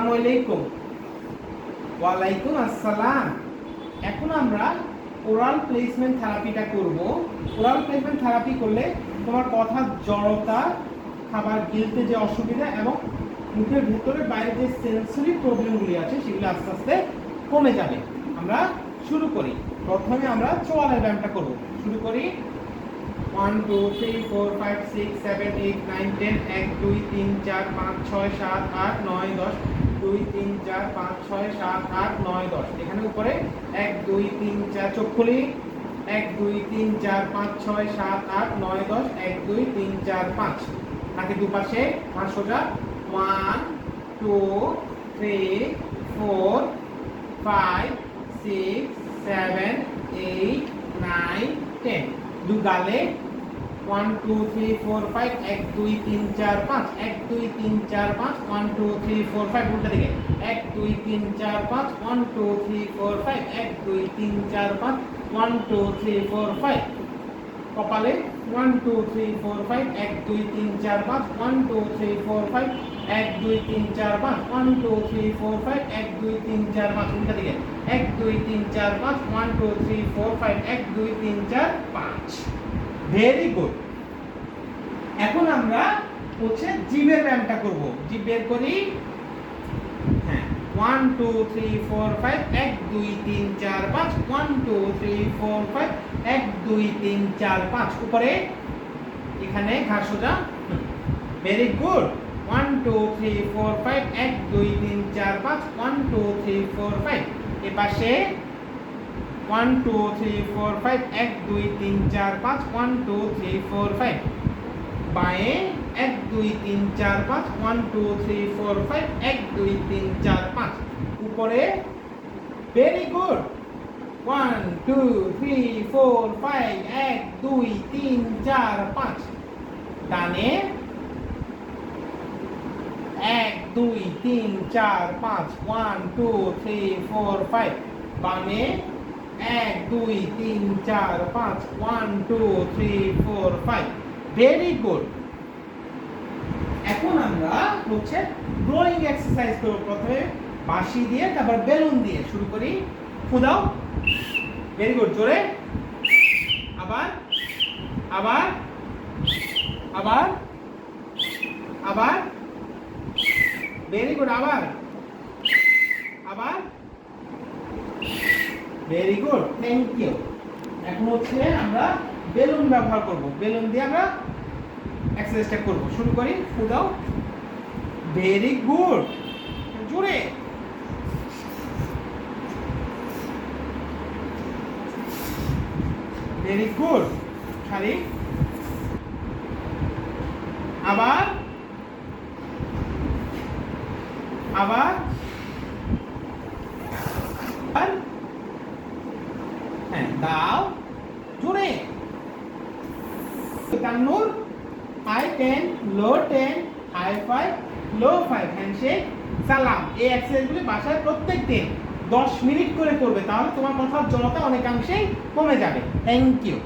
আসসালামু আলাইকুম। ওয়ালাইকুম আসসালাম। এখন আমরা ওরাল প্লেসমেন্ট থেরাপিটা করব। ওরাল প্লেসমেন্ট থেরাপি করলে তোমার কথার জড়তা, খাবার গিলতে যে অসুবিধা এবং মুখের ভিতরে বাইরে যে সেন্সরি প্রবলেমগুলি আছে সেগুলো আস্তে আস্তে কমে যাবে। আমরা শুরু করি। প্রথমে আমরা চোয়ালের ব্যায়ামটা করব। শুরু করি। 1 2 3 4 5 6 7 8 9 10 1 2 3 4 5 6 7 8 9 10 2 3 4 5 6 7 8 9 10 এখানে উপরে 1 2 3 4 চোখ খুলি 1 2 3 4 5 6 7 8 9 10 1 2 3 4 5 নাকে দুপাশে মাথা সোজা 1 2 3 4 5 6 7 8 9 10 दो गाले 1 2 3 4 5 1 2 3 4 5 1 2 3 4 5 1 2 3 4 5 उल्टा दिखे 1 2 3 4 5 1 2 3 4 5 1 2 3 4 5 1 2 3 4 5 कपाले 1 2 3 4 5 1 2 3 4 5 1 2 3 4 5 1 2 3 4 5 1 2 3 4 5 1 2 3 4 5 उल्टा दिखे 1 2 3 4 5 1 2 3 4 5 1 2 3 4 5 ভেরি গুড। এখন আমরা হচ্ছে জিভের ব্যায়ামটা করব। জিভ বের করি। হ্যাঁ 1 2 3 4 5 1 2 3 4 5 1 2 3 4 5 1 2 3 4 5 উপরে এখানে ঘাড় সোজা। Very good. 1 2 3 4 5 1 2 3 4 5 1 2 3 4 5 এই পাশে 1 2 3 4 5 1 2 3 4 5 1 2 3 4 5 बाएं 1 2 3 4 5 1 2 3 4 5 1 2 3 4 5 ऊपरे वेरी गुड 1 2 3 4 5 1 2 3 4 5 डाने 1 2 3 4 5 1 2 3 4 5 बामे 1 2 3 4 5 1 2 3 4 5 ভেরি গুড। এখন আমরা হচ্ছে ব্লোয়িং এক্সারসাইজ করব। প্রথমে বাঁশি দিয়ে তারপর বেলুন দিয়ে শুরু করি। ফুদাও। Very good. জোরে। আবার আবার আবার আবার ভেরি গুড। আবার আবার ভেরি গুড। Thank you. এখন হচ্ছে আমরা বেলুন ব্যবহার করব। বেলুন দিয়ে আমরা এক্সারসাইজটা করব। শুরু করি। ফুদাও। Very good. জোরে। Very good. খালি আবার আবার হ্যাঁ দাও জোরে। তান্নুর high 10 low 10 high 5 low 5 handshake সালাম। এই এক্সারসাইজগুলি বাসায় প্রত্যেক দিন 10 মিনিট করে করবে, তাহলে তোমার কথার জড়তা অনেকাংশেই কমে যাবে। Thank you.